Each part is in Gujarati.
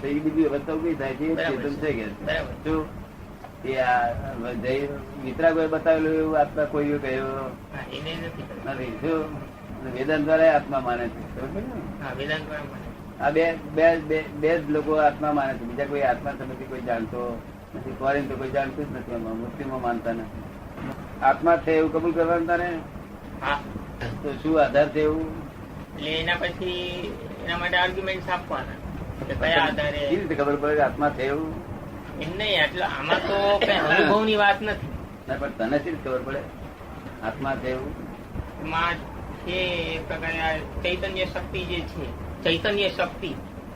તો એ બીજી અવસ્થા ઉભી થાય છે ચેતન છે કે શું એ વિતરાગોએ બતાવેલું એવું આત્મા કોઈ કહ્યું નથી. શું વેદાંત દ્વારા આત્મા માને છે. આ બે જ લોકો આત્મા માને છે. બીજા કોઈ આત્મા સંબંધી કોઈ જાણતો નથી. ફોરેન તો કોઈ જાણતું જ નથી. મુસ્લિમો માનતા નથી. આત્મા છે એવું કબૂલ કરવાનું તારે તો શું આધાર છે એવું એના પછી એના માટે આર્ગ્યુમેન્ટ આપવાના કયા આધારે કેવી રીતે ખબર પડે આત્મા છે એવું એમ નહીં. એટલે આમાં તો કઈ અનુભવ ની વાત નથી. ના પણ તને શી રીતે ખબર પડે આત્મા છે એવું એમાં છે એ પ્રકારે ચૈતન્ય શક્તિ જે છે ચૈતન્ય શક્તિ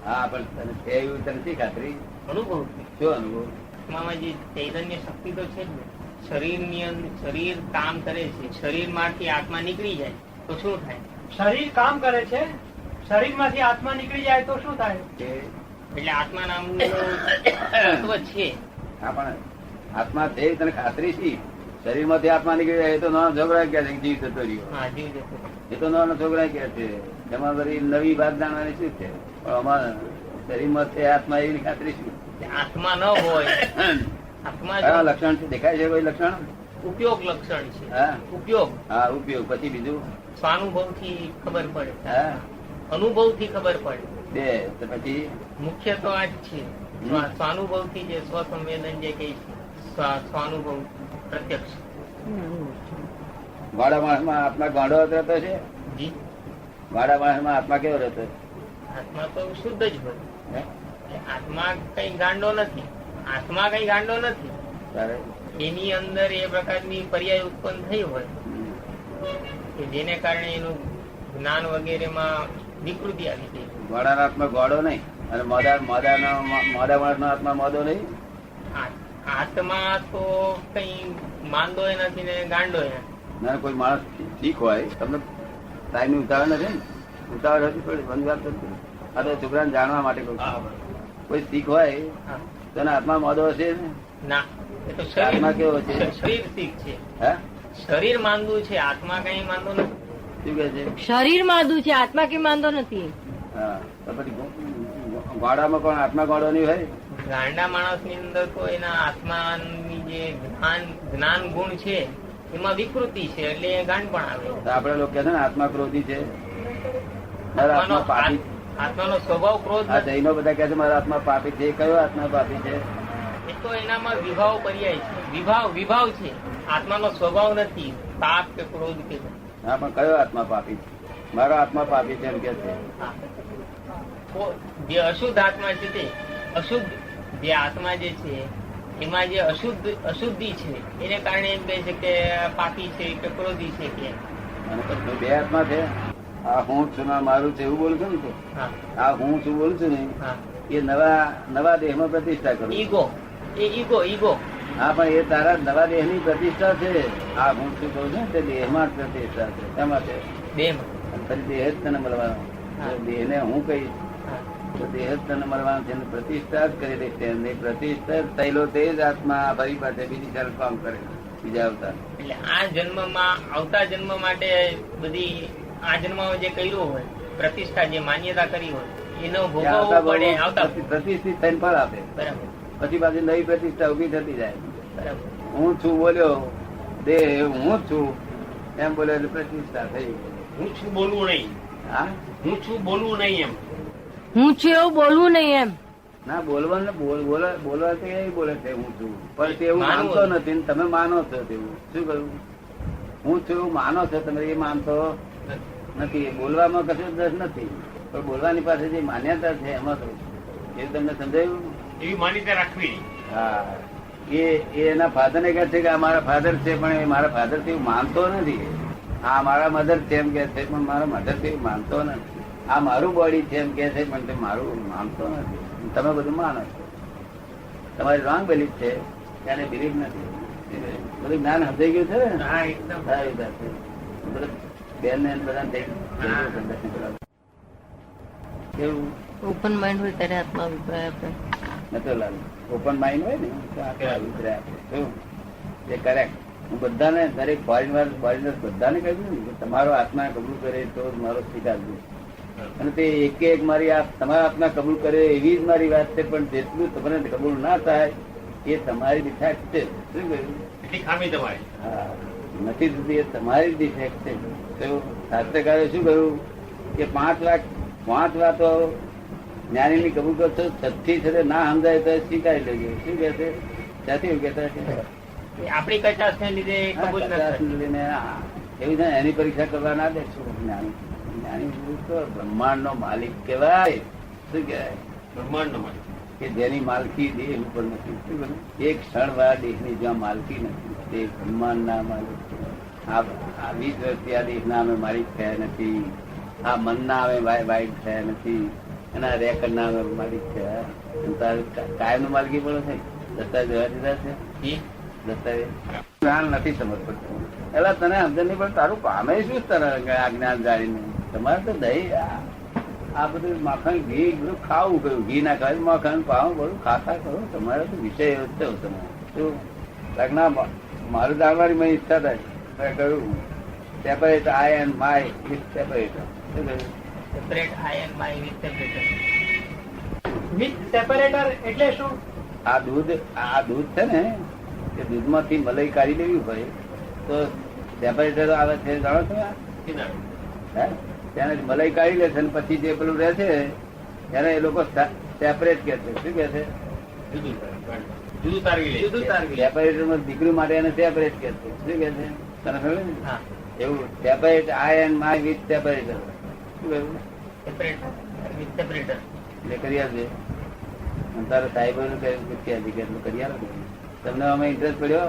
હા પણ તને છે એવું તને શી ખાતરી અનુભવ શું અનુભવ આત્મામાં જે ચૈતન્ય શક્તિ તો છે જ ને. શરીર કામ કરે છે. શરીર માંથી આત્મા નીકળી જાય તો શું થાય? શરીર કામ કરે છે, શરીર માંથી આત્મા નીકળી જાય તો શું થાય? એટલે આત્મા નામનું તત્વ છે. હા પણ આત્મા છે તને ખાતરી શી? શરીર માંથી આત્મા નીકળી જાય એ તો નાનો છોકરા કે છે જીવ જતો રહ્યો. હા, જીવ જતો. એ તો નાનો છોકરા કે છે. એમાં બધી નવી વાત જાણવાની શું છે? પણ અમારા શરીર માં આત્મા એવી ખાતરી શું? આત્મા ન હોય આત્મા કયા લક્ષણ છે દેખાય છે કોઈ લક્ષણ? ઉપયોગ લક્ષણ છે. હા ઉપયોગ. હા ઉપયોગ. પછી બીજું સ્વાનુભવ થી ખબર પડે. હા અનુભવ થી ખબર પડે. બે તો પછી મુખ્ય તો આ જ છે. સ્વાનુભવ થી જે સ્વસંવેદન જે કહે છે સ્વાનુભવ પ્રત્યક્ષ. ગાડા માણસ માં આત્મા ગાંડો રહેતો છે. જી ગાડા માણસ માં આત્મા કેવો રહેતો? આત્મા તો શુદ્ધ જ હોય. આત્મા કઈ ગાંડો નથી. આત્મા કઈ ગાંડો નથી. એની અંદર એ પ્રકારની પર્યાય ઉત્પન્ન થઈ હોય કે જેને કારણે એનું જ્ઞાન વગેરેમાં વિકૃતિ આવી ગઈ. ગાડાનો આત્મા ગાડો નહીં અને મોદા માણસ નો આત્મા મોદો નહીં. આત્મા તો કઈ માંદો નથી ને ગાંડો ના કોઈ માણસ ઠીક હોય તમને ટાઈમ ની ઉતાવળ નથી ને ઉતાવળ હતી થોડી બંધ વાત નથી. આ તો છોકરાને જાણવા માટે કોઈ શીખ હોય તો આત્મા મોદો હશે ને? ના, એ તો આત્મા કેવો છે? શરીર શીખ છે. હે શરીર માંદુ છે, આત્મા કઈ માંદો નથી. શું કે છે? શરીર માંદુ છે, આત્મા કઈ માંદો નથી. હા તો પછી ગાડામાં કોણ આત્મા ગાડો નહીં હોય? ગાંડા માણસ ની અંદર તો એના આત્માની જે જ્ઞાન ગુણ છે એમાં વિકૃતિ છે એટલે એ ગાંડ પણ આવે. તો આપડે લોકો કે છે ને આત્મા ક્રોધી છે, આત્મા પાપી. આત્માનો સ્વભાવ ક્રોધ. આ જૈનો બધા કહે છે મારા આત્મા પાપી છે. કયો આત્મા પાપી છે? એ તો એનામાં વિભાવ પર્યાય છે. વિભાવ છે. આત્માનો સ્વભાવ નથી પાપ કે ક્રોધ કે. હા પણ કયો આત્મા પાપી છે? મારો આત્મા પાપી છે એમ કે છે. જે અશુદ્ધ આત્મા છે તે અશુદ્ધ જે આત્મા જે છે એમાં જે અશુદ્ધિ છે એને કારણે એમ કહે છે કે પાપી છે કે ક્રોધી છે કે. અને પછી બે આત્મા છે. આ હું છું ને મારું છે એવું બોલું છું ને. આ હું છું બોલું છું ને એ નવા દેહ માં પ્રતિષ્ઠા કરું. ઈગો. એ ઈગો. હા પણ એ તારા નવા દેહ ની પ્રતિષ્ઠા છે. આ હું શું કહું છું તે દેહ માં જ પ્રતિષ્ઠા છે. શેમાં છે? દેહમાં. ફરી દેહ જ તને મળવાનો. દેહ ને હું કહીશ તો દેહ જ તને મળવાનો છે. પ્રતિષ્ઠા જ કરી દઈશ. એમની પ્રતિષ્ઠા થયેલો તે જ આત્મા ફરી પાસે બીજી સારું કામ કરે બીજા અવતાર. એટલે આ જન્મમાં આવતા જન્મ માટે બધી આ જન્મમાં જે કર્યું હોય પ્રતિષ્ઠા જે માન્યતા કરી હોય એનો ભોગવવો પડે. આવતા પ્રતિષ્ઠિત થઈને ફળ આપે. બરાબર. પછી પાછી નવી પ્રતિષ્ઠા ઉભી થતી જાય. બરાબર. હું છું બોલ્યો દેહ હું જ છું એમ બોલ્યો એટલે પ્રતિષ્ઠા થઈ. હું છું બોલવું નહીં. હા હું છું બોલવું નહીં એમ. હું છું એવું બોલવું નહીં એમ. ના બોલવાનું બોલવા તો એ બોલે છે હું છું પણ તે એવું માનતો નથી ને તમે માનો છો તેવું. શું કહ્યું? હું છું એવું માનો છો તમે એ માનતો નથી. બોલવામાં કશું દોષ નથી પણ બોલવાની પાસે જે માન્યતા છે એમાં તો એવું તમને સમજાયું? એવી માન્યતા રાખવી. હા એ એના ફાધર ને કહે છે કે આ મારા ફાધર છે પણ એ મારા ફાધર થી માનતો નથી. આ મારા મધર છે એમ કે છે પણ મારા મધર થી માનતો નથી. આ મારું બોડી છે એમ કે છે પણ તે મારું માનતો નથી. તમે બધું માનો છો. તમારી રોંગ બિલીફ છે ત્યારે બિલીફ નથી. બધું જ્ઞાન સમજાઈ ગયું છે ને? હા, એકદમ. બેન ને બધા કેવું ઓપન માઇન્ડ હોય ત્યારે આત્મા અભિપ્રાય આપે. નતો લાગે. ઓપન માઇન્ડ હોય ને તો આખા અભિપ્રાય આપે. શું એ કરેક્ટ. હું બધાને દરેક ફોરેનર્સ બધાને કહ્યું ને કે તમારો આત્મા કબૂલ કરે તો મારો સ્વીકારજો. અને તે એક એક મારી તમારા આત્મા કબૂલ કરે એવી જ મારી વાત છે, પણ જેટલું તમને કબૂલ ના થાય એ તમારી ડિફેક્ટ છે. શું કહ્યું? એટલી ખામી તમારી. હા, નથી થતી એ તમારી ડિફેક્ટ છે. તો શાસ્ત્રકારે શું કહ્યું કે 5 વાતો જ્ઞાની ની કબૂલ કરશો, છઠ્ઠી છે ના સમજાય તો સ્વીકારી લેજો. શું કે છે? ત્યાંથી એવું કહેતા છે આપણી કચાશ ને લીધે કબૂલ ન થાય. એવું છે એની પરીક્ષા કરવા ના દેશો. જ્ઞાની પુરુષ તો બ્રહ્માંડ નો માલિક કહેવાય. શું કહેવાય? બ્રહ્માંડ નો માલિક કે જેની માલકી દેહ ઉપર નથી. શું કહ્યું? એક ક્ષણ વાર દેહ ની જ્યાં માલકી નથી તે બ્રહ્માંડ ના માલિક. આ 20 વર્ષથી આ દેહ ના અમે માલિક થયા નથી. આ મન ના અમે વાઇટ થયા નથી. એના રેકર્ડ ના અમે માલિક થયા. કાયમ નું માલિકી પણ છે. દસ્તાવેજ જોવા દીધા છે. દસ્તાવેજ જ્ઞાન નથી સમજ પડતું. એટલે તને સમજ નહીં પણ તારું પામે શું તને આ જ્ઞાન જાણીને? તમારે તો દહીં આ બધું માખણ ઘી બધું ખાવું કયું? ઘી ના ખાય માખણ પાવું બધું ખાતા કરો. તમારે તો વિષય એવો જ છે. તમે શું લગ્ન મારું જાણવાની મને ઈચ્છા થાય. મેં કહ્યું separate I and my with separator. શું કહ્યું? Separate I and my with separator. With separator એટલે શું? આ દૂધ છે ને કે દૂધમાંથી મલાઈ કાઢી લેવી હોય તો સેપરેટર આવે છે. જાણો છો? હે તેને મલાઈ કાઢી લે છે અને પછી જે પેલું રહે છે એને એ લોકો સેપરેટ કે છે. શું કે છે? જુદું તારવી લે. સેપરેટર માં દીકરી માટે એને સેપરેટ કે છે. શું કે છે? તને ખબર ને? એવું separate I and my with separator. શું કહ્યું? સેપરેટ વિથ સેપરેટર એટલે કરી આપજે. તારા સાહેબો નું કરી આપે. તમને અમે ઇન્ટરેસ્ટ પડ્યો?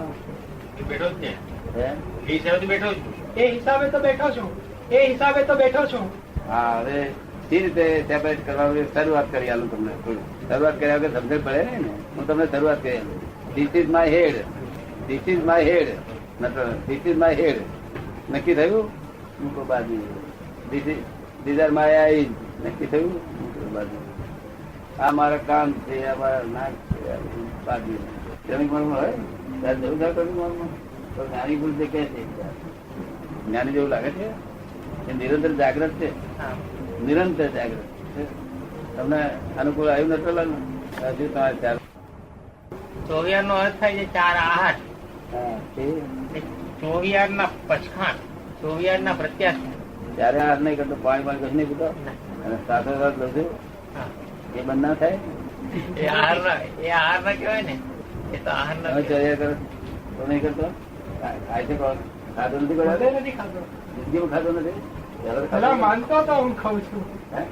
બેઠો જ ને. હે એ હિસાબે બેઠો છું. એ હિસાબે તો બેઠો છું. હા, હવે સી રીતે સેપરેટ કરવાની શરૂઆત કરી આલું તમને. થોડું શરૂઆત કર્યા વગર સમજણ પડે ને. હું તમને શરૂઆત કરી આલું. This is my head. This is my head. This is my head. નક્કી થયું? મૂકો બાજુ. These are my eyes. નક્કી થયું? મૂકો બાજુ. આ મારા કાન છે, આ મારા નાક છે, બાજુ. શ્રમિક મનમાં હોય ત્યારે જવું થાય શ્રમિક મનમાં. તો જ્ઞાની પુરુષ કે છે જ્ઞાની જેવું લાગે છે એ નિરંતર જાગ્રત છે. નિરંતર જાગ્રત. તમને અનુકૂળ આવ્યું નતો લાગે? હજુ તમારે 24 નો અર્થ થાય છે 4 આહાર. હા, 24 ના પછખાણ, 24 ના પ્રત્યાશ. ત્યારે હાથ નહીં કરતો, પાણી કશું નહીં પીતો અને સાથો સાથ લઉં છું એ બંધ ના થાય. એ આહાર ના કહેવાય ને. એ તો આહાર ના તમે ચર્યા કરો તો નહીં કરતો? ખાય છે કોણ? ખાતો નથી બધે કર્યો? નથી ખાતો. જિંદગીમાં ખાતો નથી? પહેલા તો ખાતો પેલા નથી. માનતો તો હું ખાઉં છું. હે?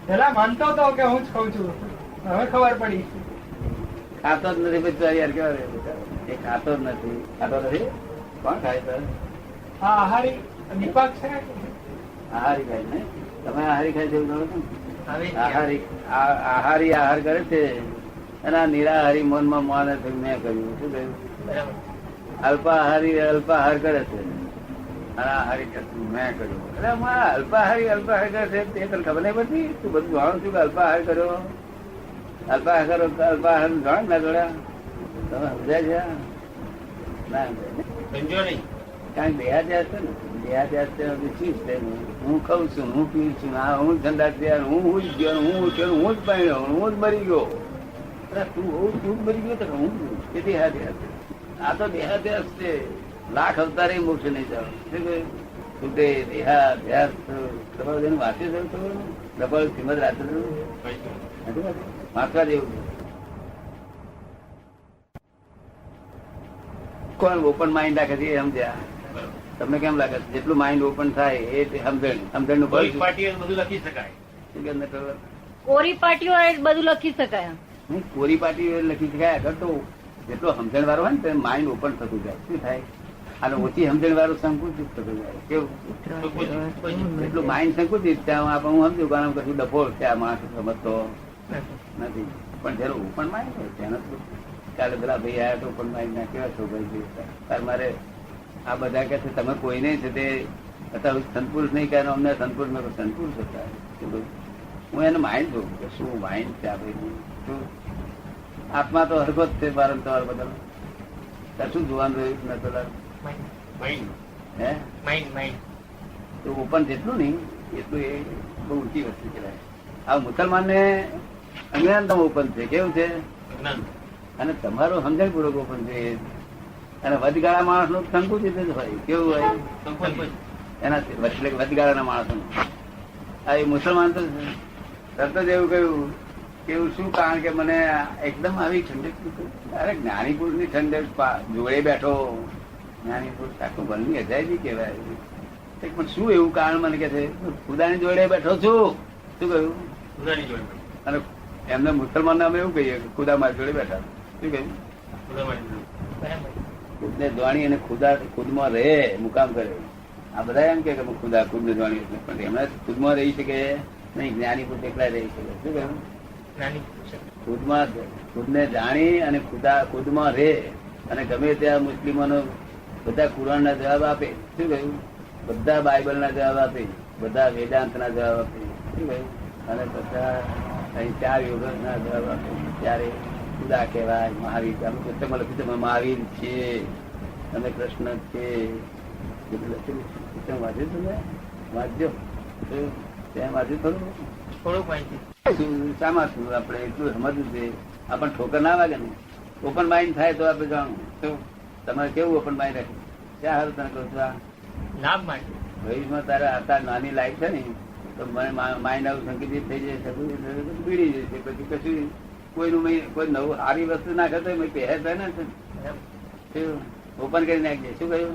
પેલા માનતો તો કે હું જ ખાઉં છું. હવે ખબર પડી. ખાતો જ નથી. પછી યાર કેવા રે? એ ખાતો જ નથી. ખાતો નથી? કોણ ખાય તો? આ આહારી દીપક છે. આહારી ખાય ને? તમે આહારી ખાય છે એવું જાણો છો ને? આવે છે. આહારી આહાર કરે છે અને આ નિરાહારી મનમાં માને છે મેં કર્યું. શું કહ્યું? બરાબર. અલ્પાહારી અલ્પાહાર કરે છે અને આહારી કરે છે મેં કર્યું. એટલે અલ્પાહારી અલ્પાહાર કરે છે તે તને ખબર નહીં પડતી? તું બધું જાણું છું કે અલ્પાહાર કર્યો. અલ્પાહાર કરો અલ્પાહાર જાણ ના જોડ્યા તમે સમજાય છે? ના સમજો નહીં. કારણ કે દેહાદ્યાસ છે ને. દેહાદ્યાસ છે શું છે? હું ખાઉં છું, હું પીઉં છું, આ હું ઠંડા થયા, હું જ ગયો, હું ઉઠ્યો, હું જ પાડ્યો, હું જ મરી ગયો. તું જ મરી ગયો તો હું એ દેહાદ્યાસ છે. આ તો દેહાદ્યાસ છે. લાખ અવતારે મોક્ષ નહીં જાવ. શું કહ્યું? છૂટે દેહાદ્યાસ. તમારે જેને વાંચ્યું છે ખબર? ડબલ શ્રીમદ રાત્રે વાંચવા જેવું છે. કોણ ઓપન માઇન્ડ રાખે છે એ સમજ્યા? તમને કેમ લાગે છે? જેટલું માઇન્ડ ઓપન થાય એ સમજણ નું કોઈ પાર્ટીઓ બધું લખી શકાય. કોરી પાટીઓ બધું લખી શકાય. કોરી પાટી લખી શકાય. આગળ તો જેટલો સમજણ વાળો હોય ને તે માઇન્ડ ઓપન થતું જાય. શું થાય? અને ઓછી સમજણ વાળું સંકુચિત થતું જાય. કેવું? એટલું માઇન્ડ સંકુચિત ત્યાં આપણે હું સમજુ કારણ કશું ડફોળ છે આ માણસ સમજતો નથી. પણ જયારે ઓપન માઇન્ડ હોય ત્યાં કાલે પેલા ભાઈ આવ્યા તો ઓપન માઇન્ડ ના કેવા છો ભાઈ? મારે આ બધા કે છે તમે કોઈ નહીં છે તે અત્યારે સંતપુરુષ નહીં કહે અમને સંતપુરુષ મેં સંતપુરુષ હતા. હું એને માઇન્ડ જોઉં કે શું માઇન્ડ છે આ ભાઈ. શું આત્મા તો હરખો જ છે વારંવાર બધા. શું જોવાનું રહ્યું નથી? માઇન્ડ હે માઇન્ડ માઇન્ડ તો ઓપન જેટલું નહીં એટલું એ બહુ ઊંચી વસ્તુ કહેવાય. આ મુસલમાન ને અજ્ઞાનતા ઓપન છે. કેવું છે? અને તમારું સમજણપૂર્વક ઓપન છે. અને વચગાળા માણસ નું સંકુચિત જ હોય. કેવું હોય? એના વચગાળાના માણસો આ એ મુસલમાન તો તરત જ એવું કહ્યું કે એવું શું? કારણ કે મને એકદમ આવી ઠંડક, અરે જ્ઞાની પુરુષ ની ઠંડક જોડે બેઠો જ્ઞાની પુરુષ આખું બનની અજાયબી કહેવાય. પણ શું એવું કારણ? મને કે છે ખુદાની જોડે બેઠો છું. શું કહ્યું? ખુદાની જોડે. અને એમને મુસલમાન અમે એવું કહીએ કે ખુદા મારી જોડે બેઠા. શું કહ્યું? ખુદને જાણી અને ખુદમાં રહે, મુકામ કરે. આ બધા એમ કે ખુદા ખુદને જાણી, પણ એમણે ખુદમાં રહી શકે નહીં. જ્ઞાની પુરુષ એકલા રહી શકે. શું કહ્યું? ખુદને જાણી અને ખુદમાં રહે. અને ગમે ત્યાં મુસ્લિમોનો બધા કુરાન ના જવાબ આપે. શું કહ્યું? બધા બાઇબલ ના જવાબ આપે, બધા વેદાંત ના જવાબ આપે. શું કહ્યું? અને બધા અહીં 4 યોગ ના જવાબ આપે. ત્યારે ખુદા કહેવાય. મહાવીર અમે પુસ્તકમાં લખ્યું તમે મહાવીર છે, તમે કૃષ્ણ છે. વાંચ્યું તમે? વાંચજો. ત્યાં વાંચ્યું થોડું શામાં શું આપણે એટલું સમજવું છે. આપણને ઠોકર ના વાગે ને. ઓપન માઇન્ડ થાય તો આપણે જાણવું. શું તમારે કેવું ઓપન માઇન્ડ રાખે? ક્યાં હારું તને કહું છું? ભવિષ્યમાં તારે આતા નાની લાઈફ છે ને તો મને માઇન્ડ આવું સંકેતિત થઈ જાય, બીડી જશે. પછી કશું કોઈનું કોઈ નવું સારી વસ્તુ નાખે તો પહેરે થાય ને. ઓપન કરી નાખજે. શું કહ્યું?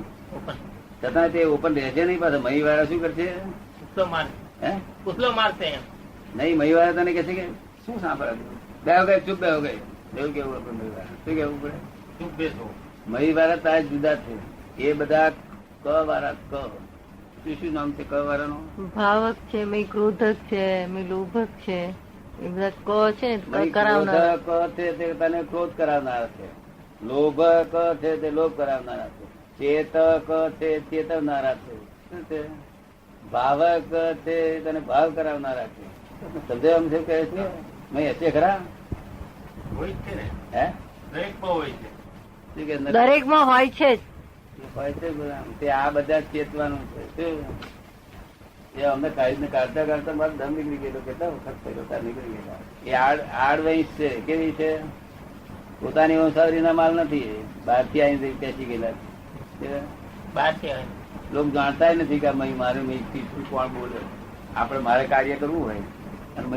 છતાં તે ઓપન રહેશે નહીં. પાછા મહી વાળા શું કરશે? નહીં, મહી વાળા તને કે છે કે શું સાંભળે બે ગયે ચૂપ બે ગયે એવું કેવું આપણે મહી વાળા શું કેવું પડે? ચૂપ બેસો. મહી વાળા તારા જુદા છે. એ બધા ક વાળા ક શું નામ છે ક વાળાનું? ભાવક છે, મેં ક્રોધક છે, મેં લોભક છે. એ બધા ક છે ને ક છે તે તને ક્રોધ કરાવનાર છે. લોભ ક છે તે લોભ કરાવનારા છે. ચેતક છે ચેતવનારા છે. શું છે? ભાવક છે તને ભાવ કરાવનારા છે. સમજાય એમ છે કહે છે? મેં હશે ખરા? હે દરેક માં હોય છે તે આ બધા ચેતવાનું છે. શું એ અમને કાઢતા કાઢતા મારો દમ નીકળી ગયેલો. કેટલા વખત થયેલો તાર નીકળી ગયેલા. એ આડવંશ છે. કેવી છે? પોતાની વંશાવરીના માલ નથી. બહારથી આવીને પેસી ગયેલા. લોકો જાણતા નથી કે મારે તીસરું કોણ બોલે. આપડે મારે કાર્ય કરવું હોય અને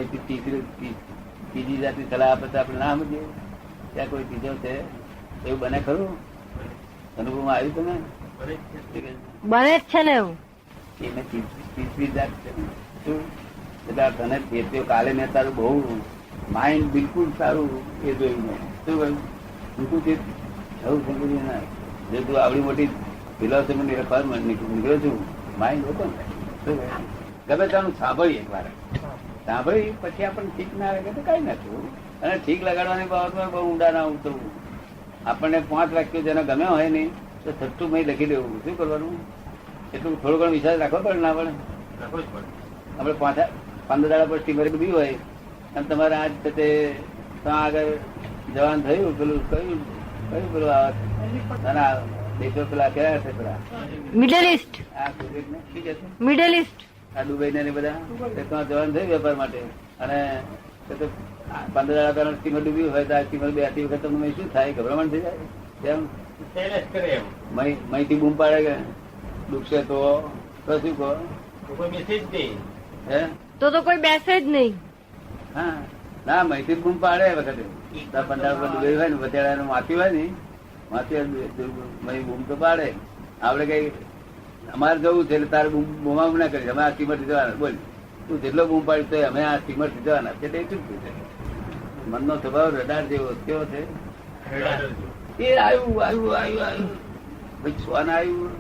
ત્રીજી જાતની સલાહ આપે તો આપડે ના સમજીએ. ત્યાં કોઈ ત્રીજો છે એવું બને ખરું? અનુભવમાં આવ્યું તમે? બને જ છે ને એવું. એને ત્રીસરી જાત છે. શું એટલે તને ચેત્યો કાલે મેં તારું બહુ માઇન્ડ બિલકુલ સારું એ જોયું મેં. શું કહ્યું? બિલકુલ એવું સમજ્યું ના. જો તું આવડી મોટી ફિલોસોફી નીકળ્યો છું, માઇન્ડ ઓપન થાય. ગમે તારું સાંભળીએ એક વાર, સાંભળી પછી આપણને ઠીક ના લાગે તો કઈ નાખવું. અને ઠીક લગાડવાની બાબતમાં બહુ ઊંડા ના ઉતરવું. આપણને 5 વાક્યો જેને ગમ્યા હોય ને તો છઠ્ઠું મય લખી દેવું. શું કરવાનું? એટલું થોડું ઘણો વિચાર રાખવો પડે ના પડે? આપણે 15 દાડા પર સ્ટીમર બી હોય અને તમારે આજ તે આગળ જવાન થયું પેલું કયું પેલું આવે દેશો પેલા કયા છે પેલા મિડલ ઈસ્ટ, મિડલ ઈસ્ટ આ દુબઈ ને બધા ત્યાં જવાન થયું વેપાર માટે. અને 15 દાડા પહેલા સ્ટીમર ડૂબ્યું હોય તો આ સ્ટીમર 2 વખત તમને શું થાય? ગભરામણ થઈ જાય. તેમ મહીથી બૂમ પાડે કે ડૂબશે તો શું કહો? તો કોઈ બેસે જ નહીં. હા ના, મહીથી બૂમ પાડે વખતે 15 વખત ડૂબેલું હોય ને વતેડા માથી હોય ને માથી બૂમ તો પાડે. આપડે કઈ અમારે જવું છે એટલે તારે બૂમા ના કરી અમે આ સ્ટીમર થી જવાના. બોલ તું જેટલો બૂમ પાડી તો અમે આ સ્ટીમર થી જવાના છે. તે ચૂકતું છે. મનનો સ્વભાવ રડાર જેવો કેવો છે? એ આવ્યું આવ્યું આવ્યું આવ્યું ભાઈ સ્વાન આવ્યું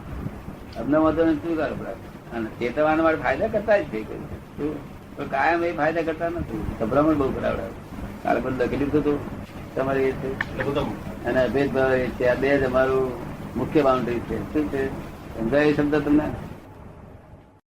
અમને વાંધો નથી. શું કરો? અને ચેતવાના માટે ફાયદા કરતા જ થઈ ગયું. કાયમ એ ફાયદા કરતા નથી. ગભરામણ બહુ કરાવડાવે. કાલે બધું લખેલું હતું તમારે એ છે અને ભેદભાવ એ છે. આ બે જ અમારું મુખ્ય બાઉન્ડ્રી છે. શું છે? સમજાય એ શબ્દ તમને?